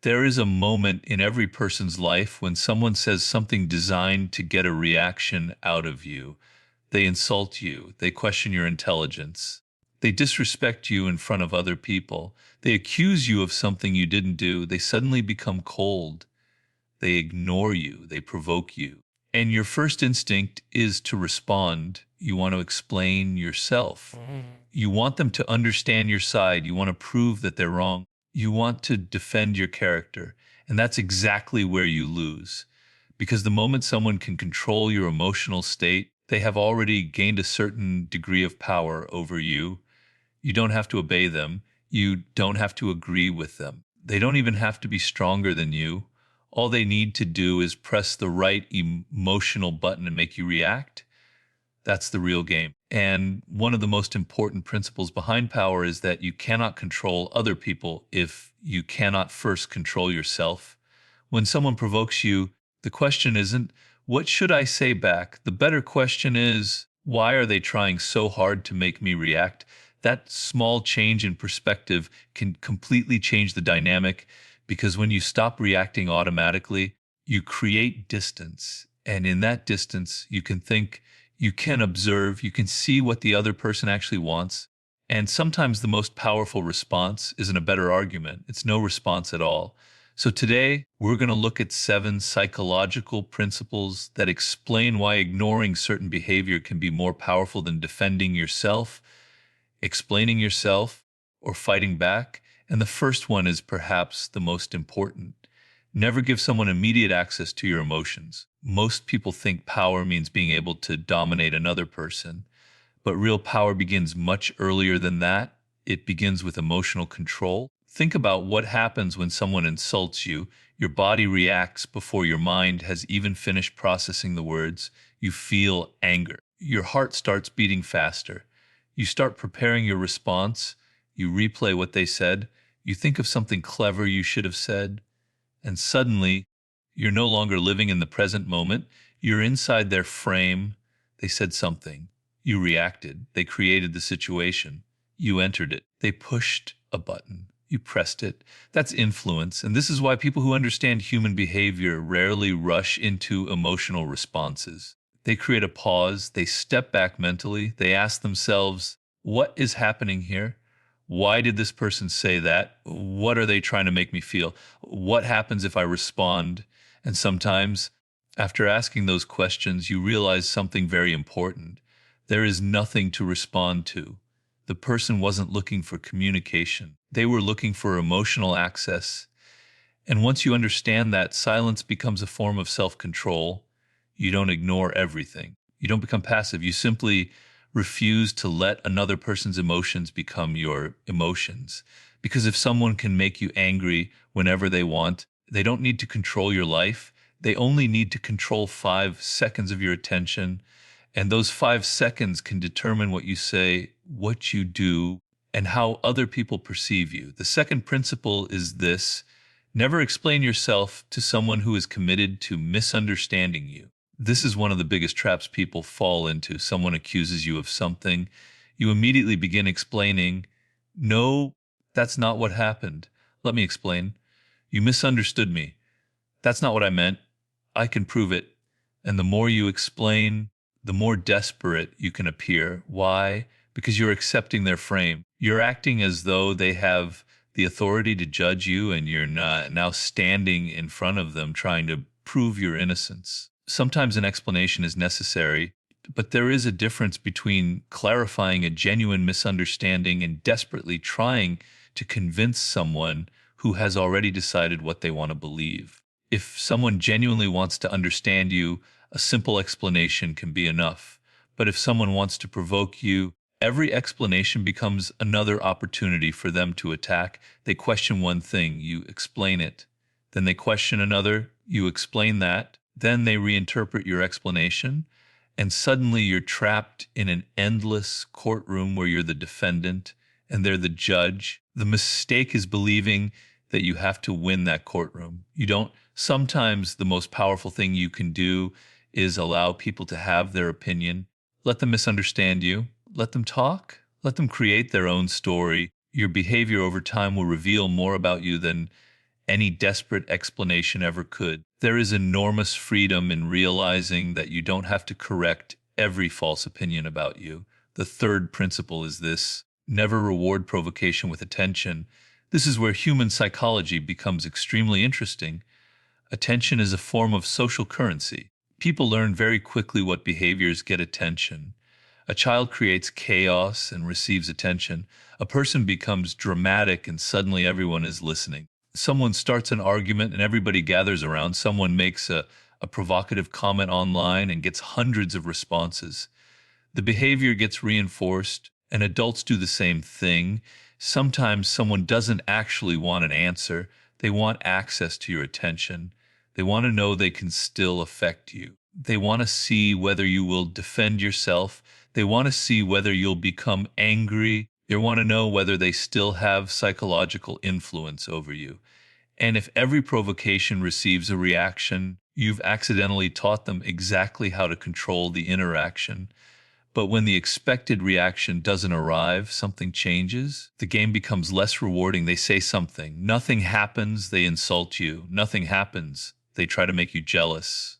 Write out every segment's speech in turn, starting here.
There is a moment in every person's life when someone says something designed to get a reaction out of you. They insult you. They question your intelligence. They disrespect you in front of other people. They accuse you of something you didn't do. They suddenly become cold. They ignore you. They provoke you. And your first instinct is to respond. You want to explain yourself. You want them to understand your side. You want to prove that they're wrong. You want to defend your character. And that's exactly where you lose. Because the moment someone can control your emotional state, they have already gained a certain degree of power over you. You don't have to obey them. You don't have to agree with them. They don't even have to be stronger than you. All they need to do is press the right emotional button and make you react. That's the real game. And one of the most important principles behind power is that you cannot control other people if you cannot first control yourself. When someone provokes you, the question isn't, what should I say back? The better question is, why are they trying so hard to make me react? That small change in perspective can completely change the dynamic because when you stop reacting automatically, you create distance. And in that distance, you can think, you can observe, you can see what the other person actually wants. And sometimes the most powerful response isn't a better argument, it's no response at all. So today, we're going to look at 7 psychological principles that explain why ignoring certain behavior can be more powerful than defending yourself, explaining yourself, or fighting back. And the first one is perhaps the most important. Never give someone immediate access to your emotions. Most people think power means being able to dominate another person, but real power begins much earlier than that. It begins with emotional control. Think about what happens when someone insults you. Your body reacts before your mind has even finished processing the words. You feel anger. Your heart starts beating faster. You start preparing your response. You replay what they said. You think of something clever you should have said. And suddenly, you're no longer living in the present moment. You're inside their frame. They said something. You reacted. They created the situation. You entered it. They pushed a button. You pressed it. That's influence. And this is why people who understand human behavior rarely rush into emotional responses. They create a pause. They step back mentally. They ask themselves, what is happening here? Why did this person say that? What are they trying to make me feel? What happens if I respond? And sometimes, after asking those questions, you realize something very important. There is nothing to respond to. The person wasn't looking for communication. They were looking for emotional access. And once you understand that, silence becomes a form of self-control. You don't ignore everything. You don't become passive. You simply refuse to let another person's emotions become your emotions. Because if someone can make you angry whenever they want, they don't need to control your life. They only need to control 5 seconds of your attention. And those 5 seconds can determine what you say, what you do, and how other people perceive you. The second principle is this: never explain yourself to someone who is committed to misunderstanding you. This is one of the biggest traps people fall into. Someone accuses you of something. You immediately begin explaining, no, that's not what happened. Let me explain. You misunderstood me. That's not what I meant. I can prove it. And the more you explain, the more desperate you can appear. Why? Because you're accepting their frame. You're acting as though they have the authority to judge you, and you're not now standing in front of them trying to prove your innocence. Sometimes an explanation is necessary, but there is a difference between clarifying a genuine misunderstanding and desperately trying to convince someone who has already decided what they want to believe. If someone genuinely wants to understand you, a simple explanation can be enough. But if someone wants to provoke you, every explanation becomes another opportunity for them to attack. They question one thing, you explain it. Then they question another, you explain that. Then they reinterpret your explanation. And suddenly you're trapped in an endless courtroom where you're the defendant and they're the judge. The mistake is believing that you have to win that courtroom. You don't. Sometimes the most powerful thing you can do is allow people to have their opinion. Let them misunderstand you. Let them talk. Let them create their own story. Your behavior over time will reveal more about you than any desperate explanation ever could. There is enormous freedom in realizing that you don't have to correct every false opinion about you. The third principle is this: never reward provocation with attention. This is where human psychology becomes extremely interesting. Attention is a form of social currency. People learn very quickly what behaviors get attention. A child creates chaos and receives attention. A person becomes dramatic and suddenly everyone is listening. Someone starts an argument and everybody gathers around. Someone makes a provocative comment online and gets hundreds of responses. The behavior gets reinforced, and adults do the same thing. Sometimes someone doesn't actually want an answer, they want access to your attention. They want to know they can still affect you. They want to see whether you will defend yourself. They want to see whether you'll become angry. They want to know whether they still have psychological influence over you. And if every provocation receives a reaction, you've accidentally taught them exactly how to control the interaction. But when the expected reaction doesn't arrive, something changes. The game becomes less rewarding. They say something. Nothing happens. They insult you. Nothing happens. They try to make you jealous.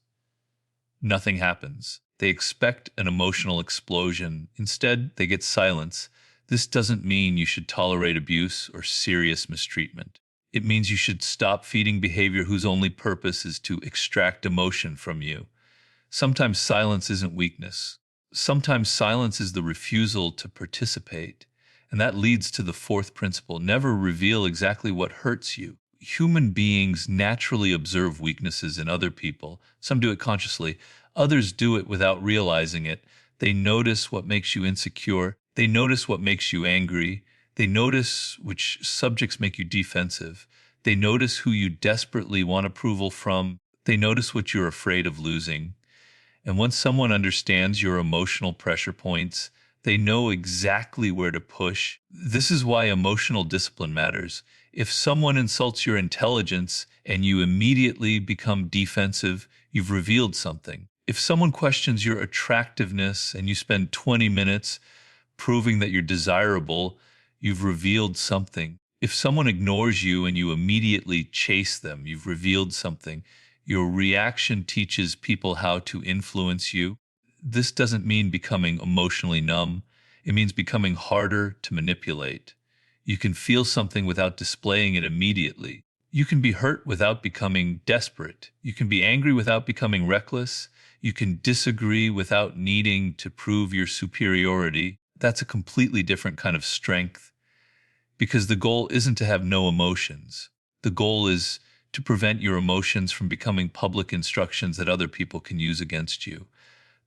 Nothing happens. They expect an emotional explosion. Instead, they get silence. This doesn't mean you should tolerate abuse or serious mistreatment. It means you should stop feeding behavior whose only purpose is to extract emotion from you. Sometimes silence isn't weakness. Sometimes silence is the refusal to participate. And that leads to the fourth principle: never reveal exactly what hurts you. Human beings naturally observe weaknesses in other people. Some do it consciously, others do it without realizing it. They notice what makes you insecure. They notice what makes you angry. They notice which subjects make you defensive. They notice who you desperately want approval from. They notice what you're afraid of losing. And once someone understands your emotional pressure points, they know exactly where to push. This is why emotional discipline matters. If someone insults your intelligence and you immediately become defensive, you've revealed something. If someone questions your attractiveness and you spend 20 minutes proving that you're desirable, you've revealed something. If someone ignores you and you immediately chase them, you've revealed something. Your reaction teaches people how to influence you. This doesn't mean becoming emotionally numb. It means becoming harder to manipulate. You can feel something without displaying it immediately. You can be hurt without becoming desperate. You can be angry without becoming reckless. You can disagree without needing to prove your superiority. That's a completely different kind of strength, because the goal isn't to have no emotions. The goal is to prevent your emotions from becoming public instructions that other people can use against you.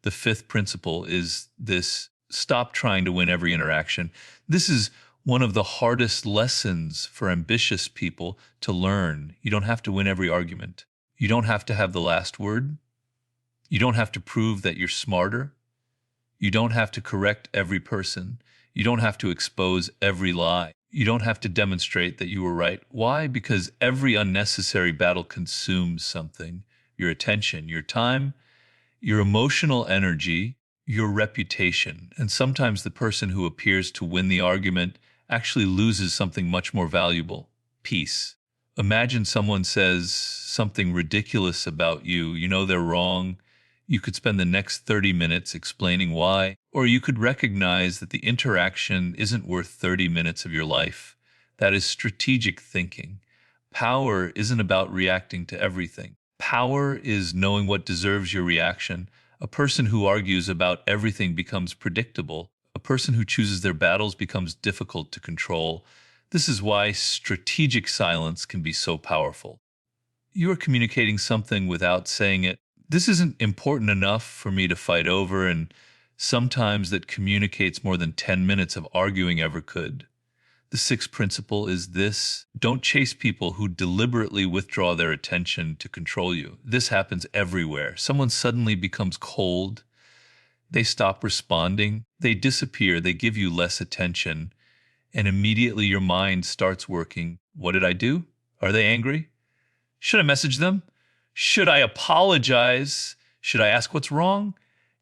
The fifth principle is this: stop trying to win every interaction. This is one of the hardest lessons for ambitious people to learn. You don't have to win every argument. You don't have to have the last word. You don't have to prove that you're smarter. You don't have to correct every person. You don't have to expose every lie. You don't have to demonstrate that you were right. Why? Because every unnecessary battle consumes something: your attention, your time, your emotional energy, your reputation. And sometimes the person who appears to win the argument actually loses something much more valuable: peace. Imagine someone says something ridiculous about you. You know they're wrong. You could spend the next 30 minutes explaining why, or you could recognize that the interaction isn't worth 30 minutes of your life. That is strategic thinking. Power isn't about reacting to everything. Power is knowing what deserves your reaction. A person who argues about everything becomes predictable. A person who chooses their battles becomes difficult to control. This is why strategic silence can be so powerful. You are communicating something without saying it. This isn't important enough for me to fight over, and sometimes that communicates more than 10 minutes of arguing ever could. The sixth principle is this: don't chase people who deliberately withdraw their attention to control you. This happens everywhere. Someone suddenly becomes cold. They stop responding. They disappear. They give you less attention. And immediately your mind starts working. What did I do? Are they angry? Should I message them? Should I apologize? Should I ask what's wrong?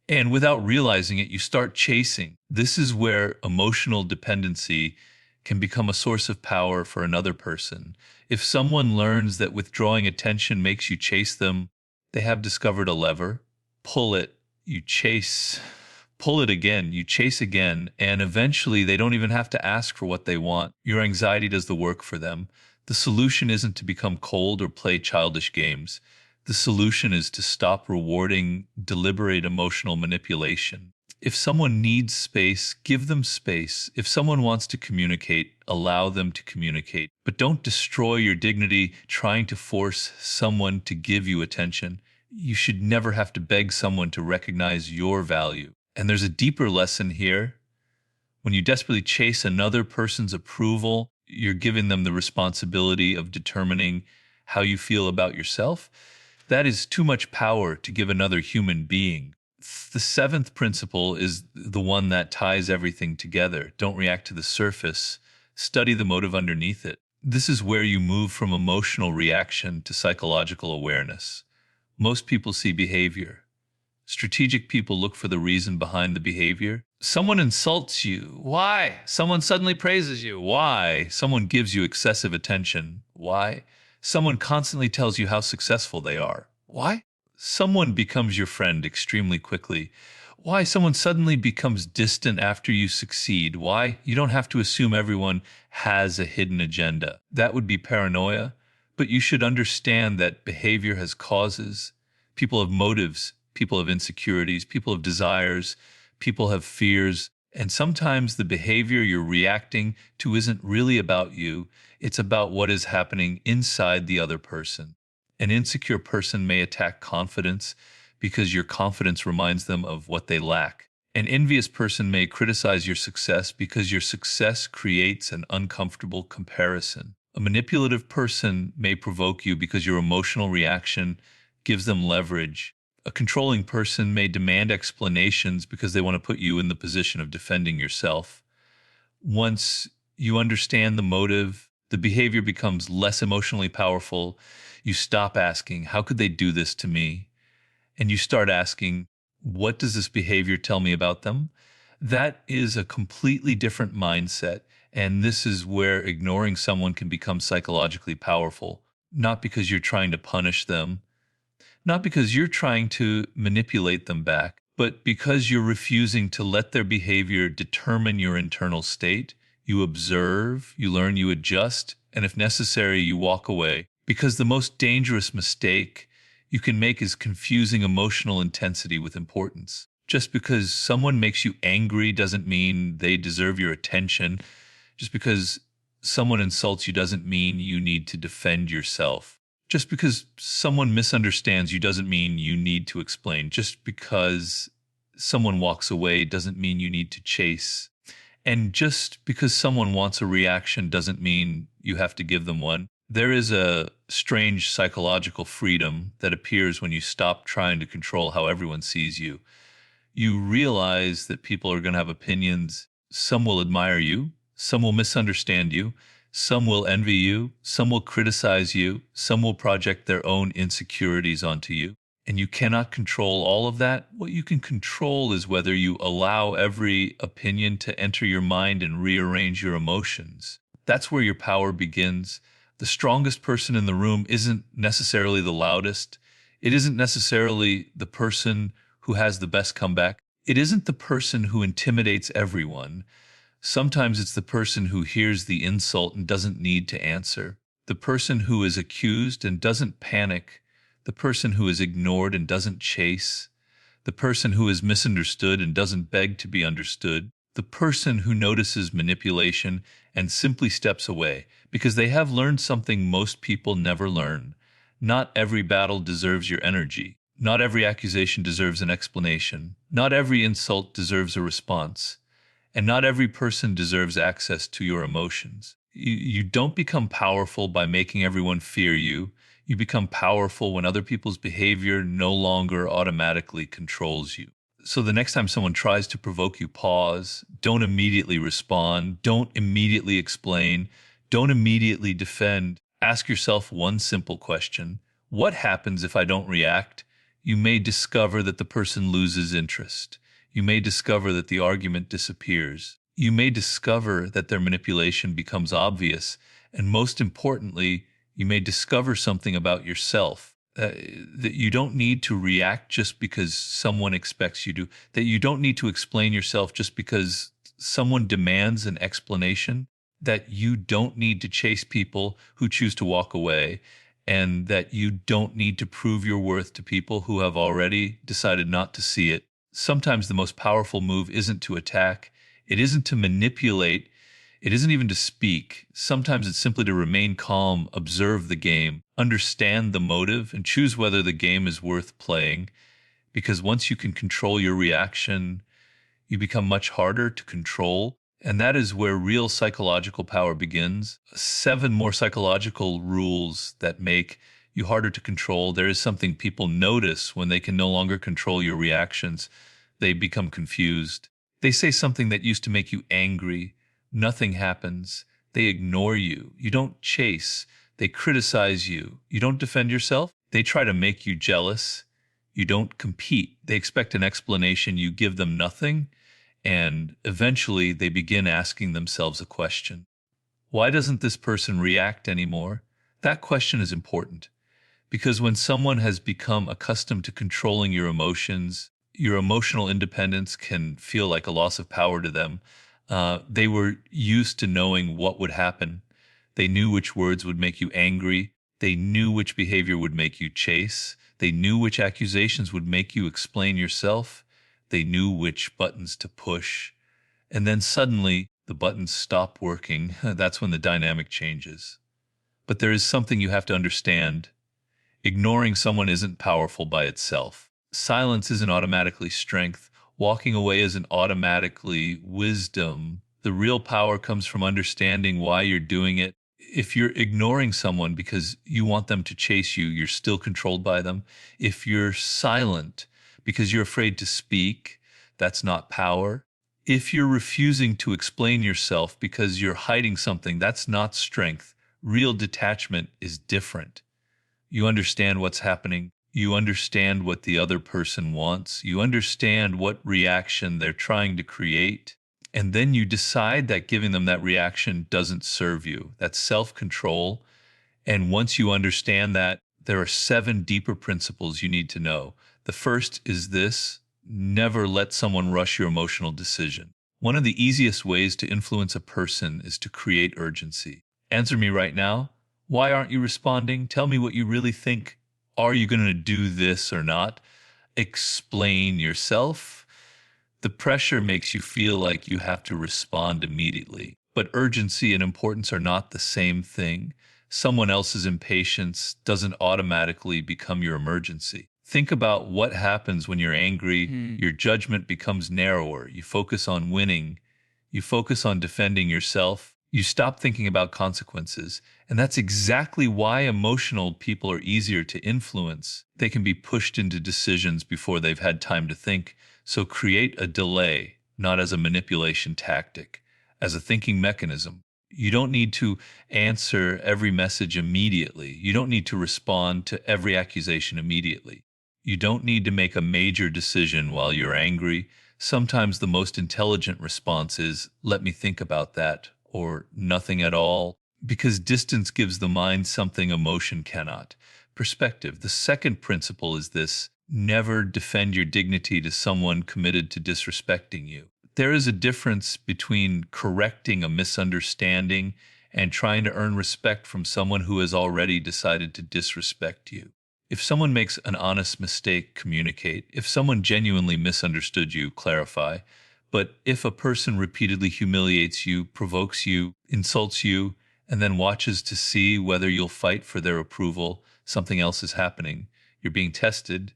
And without realizing it, you start chasing. This is where emotional dependency can become a source of power for another person. If someone learns that withdrawing attention makes you chase them, they have discovered a lever. Pull it, you chase. Pull it again, you chase again, and eventually they don't even have to ask for what they want. Your anxiety does the work for them. The solution isn't to become cold or play childish games. The solution is to stop rewarding deliberate emotional manipulation. If someone needs space, give them space. If someone wants to communicate, allow them to communicate. But don't destroy your dignity trying to force someone to give you attention. You should never have to beg someone to recognize your value. And there's a deeper lesson here. When you desperately chase another person's approval, you're giving them the responsibility of determining how you feel about yourself. That is too much power to give another human being. The seventh principle is the one that ties everything together. Don't react to the surface. Study the motive underneath it. This is where you move from emotional reaction to psychological awareness. Most people see behavior. Strategic people look for the reason behind the behavior. Someone insults you. Why? Someone suddenly praises you. Why? Someone gives you excessive attention. Why? Someone constantly tells you how successful they are. Why? Someone becomes your friend extremely quickly. Why? Someone suddenly becomes distant after you succeed. Why? You don't have to assume everyone has a hidden agenda. That would be paranoia. But you should understand that behavior has causes. People have motives. People have insecurities. People have desires. People have fears. And sometimes the behavior you're reacting to isn't really about you. It's about what is happening inside the other person. An insecure person may attack confidence because your confidence reminds them of what they lack. An envious person may criticize your success because your success creates an uncomfortable comparison. A manipulative person may provoke you because your emotional reaction gives them leverage. A controlling person may demand explanations because they want to put you in the position of defending yourself. Once you understand the motive, the behavior becomes less emotionally powerful. You stop asking, how could they do this to me? And you start asking, what does this behavior tell me about them? That is a completely different mindset. And this is where ignoring someone can become psychologically powerful, not because you're trying to punish them, not because you're trying to manipulate them back, but because you're refusing to let their behavior determine your internal state. You observe, you learn, you adjust, and if necessary, you walk away. Because the most dangerous mistake you can make is confusing emotional intensity with importance. Just because someone makes you angry doesn't mean they deserve your attention. Just because someone insults you doesn't mean you need to defend yourself. Just because someone misunderstands you doesn't mean you need to explain. Just because someone walks away doesn't mean you need to chase. And just because someone wants a reaction doesn't mean you have to give them one. There is a strange psychological freedom that appears when you stop trying to control how everyone sees you. You realize that people are going to have opinions. Some will admire you, some will misunderstand you, some will envy you, some will criticize you, some will project their own insecurities onto you. And you cannot control all of that. What you can control is whether you allow every opinion to enter your mind and rearrange your emotions. That's where your power begins. The strongest person in the room isn't necessarily the loudest. It isn't necessarily the person who has the best comeback. It isn't the person who intimidates everyone. Sometimes it's the person who hears the insult and doesn't need to answer. The person who is accused and doesn't panic. The person who is ignored and doesn't chase. The person who is misunderstood and doesn't beg to be understood. The person who notices manipulation and simply steps away because they have learned something most people never learn. Not every battle deserves your energy. Not every accusation deserves an explanation. Not every insult deserves a response. And not every person deserves access to your emotions. You don't become powerful by making everyone fear you. You become powerful when other people's behavior no longer automatically controls you. So the next time someone tries to provoke you, pause. Don't immediately respond. Don't immediately explain. Don't immediately defend. Ask yourself one simple question. What happens if I don't react? You may discover that the person loses interest. You may discover that the argument disappears. You may discover that their manipulation becomes obvious, and most importantly, you may discover something about yourself, that you don't need to react just because someone expects you to, that you don't need to explain yourself just because someone demands an explanation, that you don't need to chase people who choose to walk away, and that you don't need to prove your worth to people who have already decided not to see it. Sometimes the most powerful move isn't to attack, it isn't to manipulate, it isn't even to speak. Sometimes it's simply to remain calm, observe the game, understand the motive, and choose whether the game is worth playing. Because once you can control your reaction, you become much harder to control. And that is where real psychological power begins. 7 more psychological rules that make you harder to control. There is something people notice when they can no longer control your reactions. They become confused. They say something that used to make you angry. Nothing happens. They ignore you. You don't chase. They criticize you. You don't defend yourself. They try to make you jealous. You don't compete. They expect an explanation. You give them nothing. And eventually they begin asking themselves a question. Why doesn't this person react anymore? That question is important because when someone has become accustomed to controlling your emotions, your emotional independence can feel like a loss of power to them. They were used to knowing what would happen. They knew which words would make you angry. They knew which behavior would make you chase. They knew which accusations would make you explain yourself. They knew which buttons to push. And then suddenly the buttons stop working. That's when the dynamic changes. But there is something you have to understand. Ignoring someone isn't powerful by itself. Silence isn't automatically strength. Walking away isn't automatically wisdom. The real power comes from understanding why you're doing it. If you're ignoring someone because you want them to chase you, you're still controlled by them. If you're silent because you're afraid to speak, that's not power. If you're refusing to explain yourself because you're hiding something, that's not strength. Real detachment is different. You understand what's happening. You understand what the other person wants. You understand what reaction they're trying to create. And then you decide that giving them that reaction doesn't serve you. That's self-control. And once you understand that, there are 7 deeper principles you need to know. The first is this: never let someone rush your emotional decision. One of the easiest ways to influence a person is to create urgency. Answer me right now. Why aren't you responding? Tell me what you really think. Are you going to do this or not? Explain yourself. The pressure makes you feel like you have to respond immediately. But urgency and importance are not the same thing. Someone else's impatience doesn't automatically become your emergency. Think about what happens when you're angry. Your judgment becomes narrower. You focus on winning. You focus on defending yourself. You stop thinking about consequences. And that's exactly why emotional people are easier to influence. They can be pushed into decisions before they've had time to think. So create a delay, not as a manipulation tactic, as a thinking mechanism. You don't need to answer every message immediately. You don't need to respond to every accusation immediately. You don't need to make a major decision while you're angry. Sometimes the most intelligent response is, let me think about that, or nothing at all, because distance gives the mind something emotion cannot: perspective. The second principle is this: never defend your dignity to someone committed to disrespecting you. There is a difference between correcting a misunderstanding and trying to earn respect from someone who has already decided to disrespect you. If someone makes an honest mistake, communicate. If someone genuinely misunderstood you, clarify. But if a person repeatedly humiliates you, provokes you, insults you, and then watches to see whether you'll fight for their approval, something else is happening. You're being tested,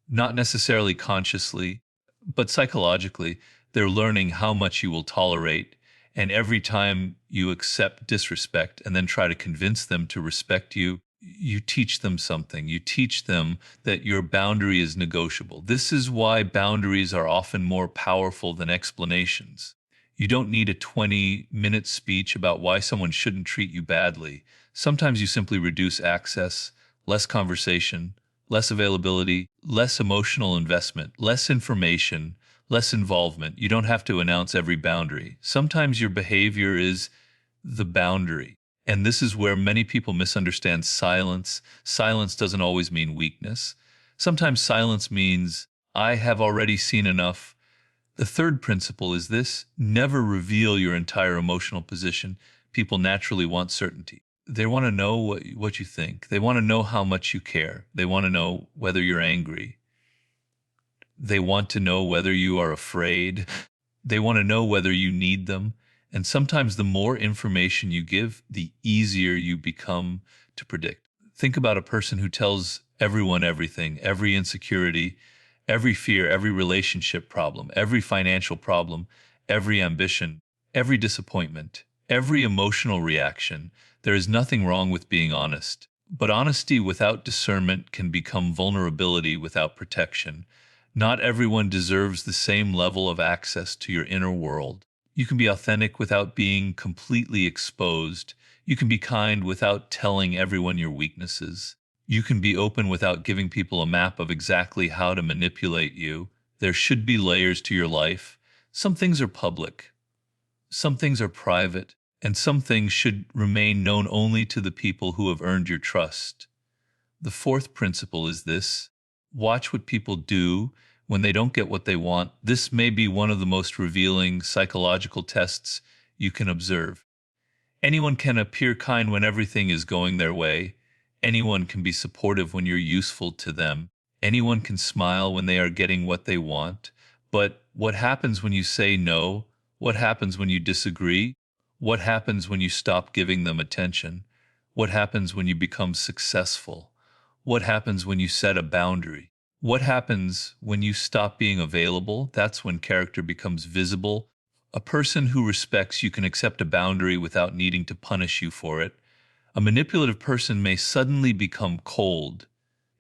not necessarily consciously, but psychologically. They're learning how much you will tolerate. And every time you accept disrespect and then try to convince them to respect you, you teach them something. You teach them that your boundary is negotiable. This is why boundaries are often more powerful than explanations. You don't need a 20-minute speech about why someone shouldn't treat you badly. Sometimes you simply reduce access, less conversation, less availability, less emotional investment, less information, less involvement. You don't have to announce every boundary. Sometimes your behavior is the boundary. And this is where many people misunderstand silence. Silence doesn't always mean weakness. Sometimes silence means, I have already seen enough. The third principle is this: never reveal your entire emotional position. People naturally want certainty. They want to know what you think. They want to know how much you care. They want to know whether you're angry. They want to know whether you are afraid. They want to know whether you need them. And sometimes the more information you give, the easier you become to predict. Think about a person who tells everyone everything, every insecurity, every fear, every relationship problem, every financial problem, every ambition, every disappointment, every emotional reaction. There is nothing wrong with being honest. But honesty without discernment can become vulnerability without protection. Not everyone deserves the same level of access to your inner world. You can be authentic without being completely exposed. You can be kind without telling everyone your weaknesses. You can be open without giving people a map of exactly how to manipulate you. There should be layers to your life. Some things are public, some things are private, and some things should remain known only to the people who have earned your trust. The fourth principle is this: watch what people do when they don't get what they want. This may be one of the most revealing psychological tests you can observe. Anyone can appear kind when everything is going their way. Anyone can be supportive when you're useful to them. Anyone can smile when they are getting what they want. But what happens when you say no? What happens when you disagree? What happens when you stop giving them attention? What happens when you become successful? What happens when you set a boundary? What happens when you stop being available? That's when character becomes visible. A person who respects you can accept a boundary without needing to punish you for it. A manipulative person may suddenly become cold.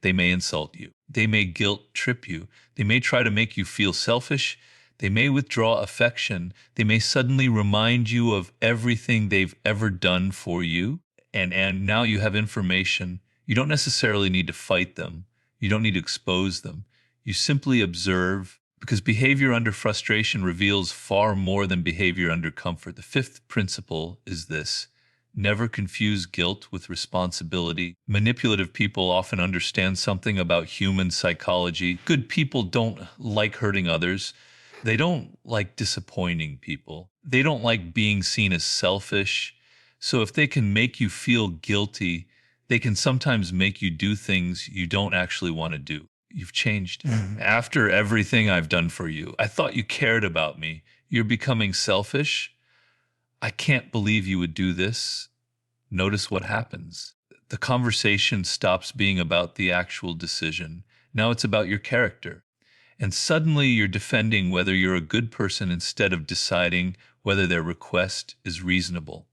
They may insult you. They may guilt trip you. They may try to make you feel selfish. They may withdraw affection. They may suddenly remind you of everything they've ever done for you. And now you have information. You don't necessarily need to fight them. You don't need to expose them. You simply observe, because behavior under frustration reveals far more than behavior under comfort. The fifth principle is this: never confuse guilt with responsibility. Manipulative people often understand something about human psychology. Good people don't like hurting others. They don't like disappointing people. They don't like being seen as selfish. So if they can make you feel guilty, they can sometimes make you do things you don't actually want to do. You've changed. After everything I've done for you, I thought you cared about me. You're becoming selfish. I can't believe you would do this. Notice what happens. The conversation stops being about the actual decision. Now it's about your character. And suddenly you're defending whether you're a good person instead of deciding whether their request is reasonable.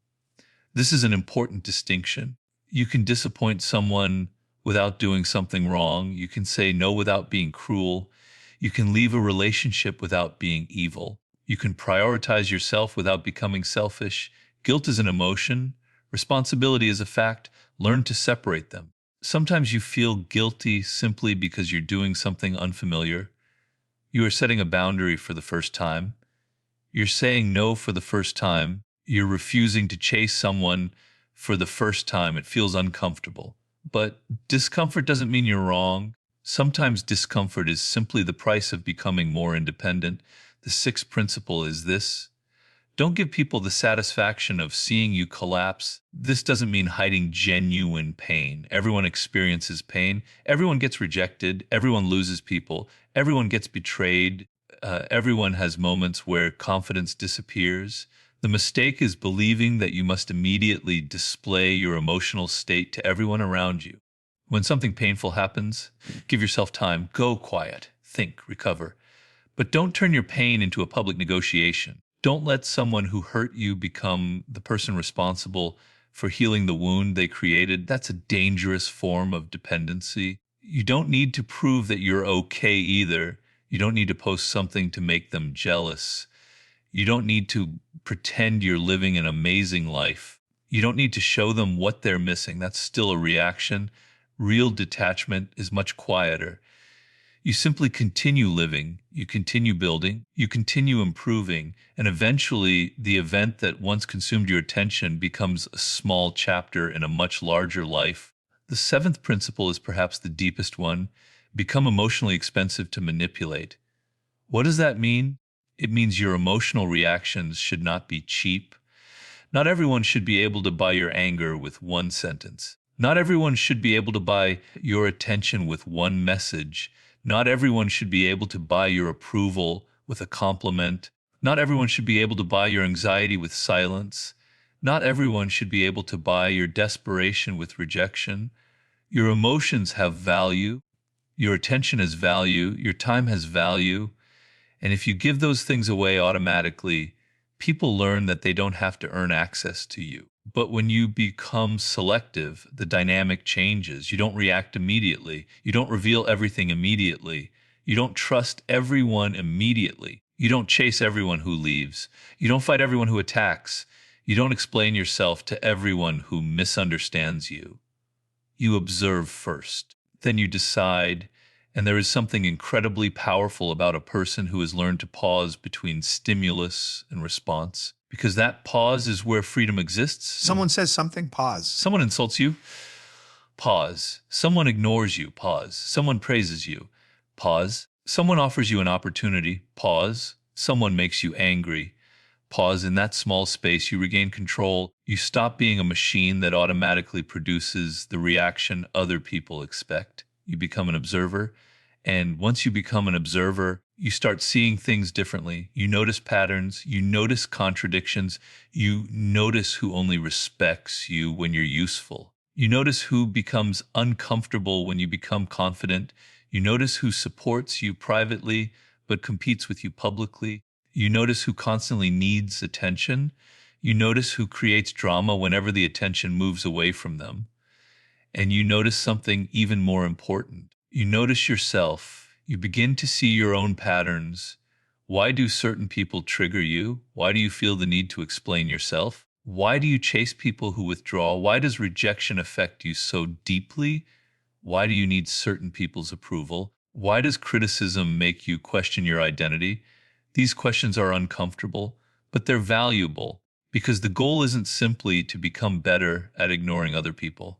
This is an important distinction. You can disappoint someone without doing something wrong. You can say no without being cruel. You can leave a relationship without being evil. You can prioritize yourself without becoming selfish. Guilt is an emotion. Responsibility is a fact. Learn to separate them. Sometimes you feel guilty simply because you're doing something unfamiliar. You are setting a boundary for the first time. You're saying no for the first time. You're refusing to chase someone for the first time. It feels uncomfortable. But discomfort doesn't mean you're wrong. Sometimes discomfort is simply the price of becoming more independent. The sixth principle is this: don't give people the satisfaction of seeing you collapse. This doesn't mean hiding genuine pain. Everyone experiences pain. Everyone gets rejected. Everyone loses people. Everyone gets betrayed. Everyone has moments where confidence disappears. The mistake is believing that you must immediately display your emotional state to everyone around you. When something painful happens, give yourself time. Go quiet. Think. Recover. But don't turn your pain into a public negotiation. Don't let someone who hurt you become the person responsible for healing the wound they created. That's a dangerous form of dependency. You don't need to prove that you're okay either. You don't need to post something to make them jealous. You don't need to pretend you're living an amazing life. You don't need to show them what they're missing. That's still a reaction. Real detachment is much quieter. You simply continue living, you continue building, you continue improving, and eventually the event that once consumed your attention becomes a small chapter in a much larger life. The seventh principle is perhaps the deepest one: become emotionally expensive to manipulate. What does that mean? It means your emotional reactions should not be cheap. Not everyone should be able to buy your anger with one sentence. Not everyone should be able to buy your attention with one message. Not everyone should be able to buy your approval with a compliment. Not everyone should be able to buy your anxiety with silence. Not everyone should be able to buy your desperation with rejection. Your emotions have value. Your attention has value. Your time has value. And if you give those things away automatically, people learn that they don't have to earn access to you. But when you become selective, the dynamic changes. You don't react immediately. You don't reveal everything immediately. You don't trust everyone immediately. You don't chase everyone who leaves. You don't fight everyone who attacks. You don't explain yourself to everyone who misunderstands you. You observe first. Then you decide. And there is something incredibly powerful about a person who has learned to pause between stimulus and response, because that pause is where freedom exists. Someone says something, pause. Someone insults you, pause. Someone ignores you, pause. Someone praises you, pause. Someone offers you an opportunity, pause. Someone makes you angry, pause. In that small space, you regain control. You stop being a machine that automatically produces the reaction other people expect. You become an observer. And once you become an observer, you start seeing things differently. You notice patterns, you notice contradictions, you notice who only respects you when you're useful. You notice who becomes uncomfortable when you become confident. You notice who supports you privately but competes with you publicly. You notice who constantly needs attention. You notice who creates drama whenever the attention moves away from them. And you notice something even more important. You notice yourself. You begin to see your own patterns. Why do certain people trigger you? Why do you feel the need to explain yourself? Why do you chase people who withdraw? Why does rejection affect you so deeply? Why do you need certain people's approval? Why does criticism make you question your identity? These questions are uncomfortable, but they're valuable, because the goal isn't simply to become better at ignoring other people.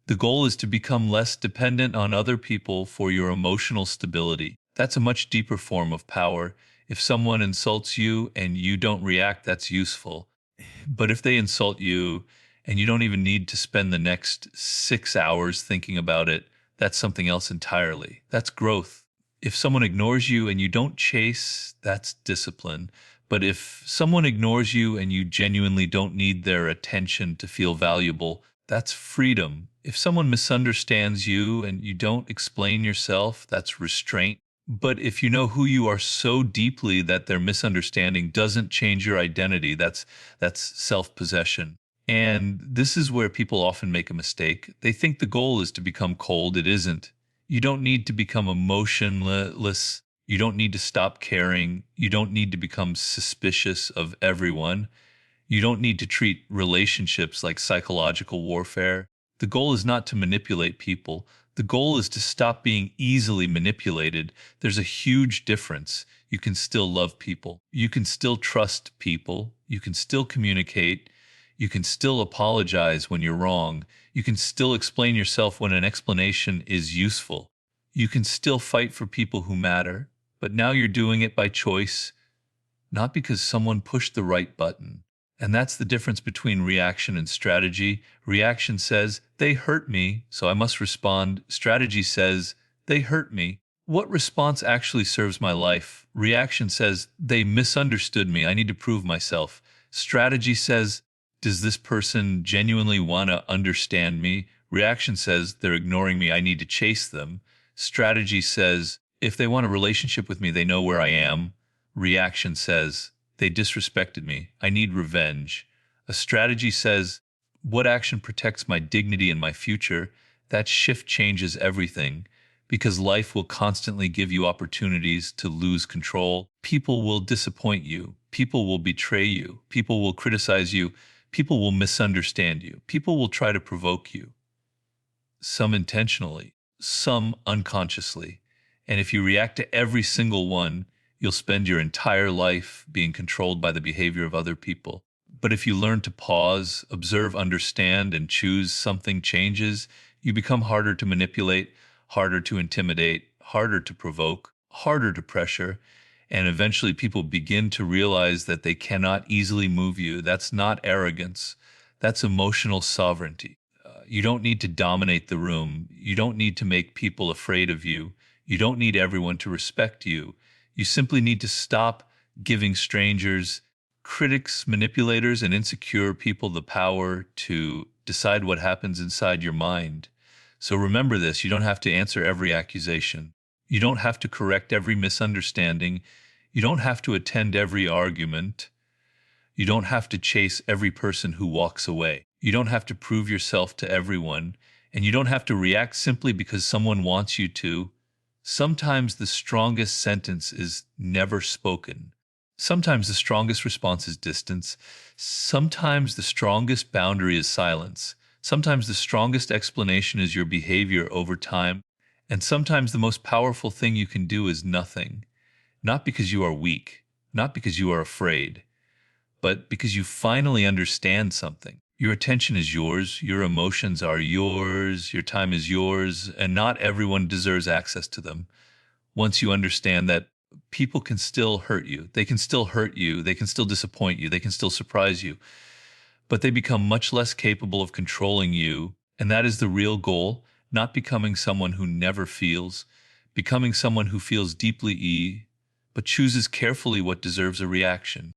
The goal is to become less dependent on other people for your emotional stability. That's a much deeper form of power. If someone insults you and you don't react, that's useful. But if they insult you and you don't even need to spend the next 6 hours thinking about it, that's something else entirely. That's growth. If someone ignores you and you don't chase, that's discipline. But if someone ignores you and you genuinely don't need their attention to feel valuable, that's freedom. If someone misunderstands you and you don't explain yourself, that's restraint. But if you know who you are so deeply that their misunderstanding doesn't change your identity, that's self-possession. And this is where people often make a mistake. They think the goal is to become cold. It isn't. You don't need to become emotionless. You don't need to stop caring. You don't need to become suspicious of everyone. You don't need to treat relationships like psychological warfare. The goal is not to manipulate people. The goal is to stop being easily manipulated. There's a huge difference. You can still love people. You can still trust people. You can still communicate. You can still apologize when you're wrong. You can still explain yourself when an explanation is useful. You can still fight for people who matter. But now you're doing it by choice, not because someone pushed the right button. And that's the difference between reaction and strategy. Reaction says, they hurt me, so I must respond. Strategy says, they hurt me. What response actually serves my life? Reaction says, they misunderstood me. I need to prove myself. Strategy says, does this person genuinely want to understand me? Reaction says, they're ignoring me. I need to chase them. Strategy says, if they want a relationship with me, they know where I am. Reaction says, they disrespected me. I need revenge. A strategy says, what action protects my dignity and my future? That shift changes everything, because life will constantly give you opportunities to lose control. People will disappoint you. People will betray you. People will criticize you. People will misunderstand you. People will try to provoke you. Some intentionally, some unconsciously. And if you react to every single one, you'll spend your entire life being controlled by the behavior of other people. But if you learn to pause, observe, understand, and choose, something changes. You become harder to manipulate, harder to intimidate, harder to provoke, harder to pressure. And eventually people begin to realize that they cannot easily move you. That's not arrogance. That's emotional sovereignty. You don't need to dominate the room. You don't need to make people afraid of you. You don't need everyone to respect you. You simply need to stop giving strangers, critics, manipulators, and insecure people the power to decide what happens inside your mind. So remember this: you don't have to answer every accusation. You don't have to correct every misunderstanding. You don't have to attend every argument. You don't have to chase every person who walks away. You don't have to prove yourself to everyone. And you don't have to react simply because someone wants you to. Sometimes the strongest sentence is never spoken. Sometimes the strongest response is distance. Sometimes the strongest boundary is silence. Sometimes the strongest explanation is your behavior over time. And sometimes the most powerful thing you can do is nothing. Not because you are weak, not because you are afraid, but because you finally understand something. Your attention is yours, your emotions are yours, your time is yours, and not everyone deserves access to them. Once you understand that people can still hurt you, they can still hurt you, they can still disappoint you, they can still surprise you, but they become much less capable of controlling you. And that is the real goal: not becoming someone who never feels, becoming someone who feels deeply, but chooses carefully what deserves a reaction.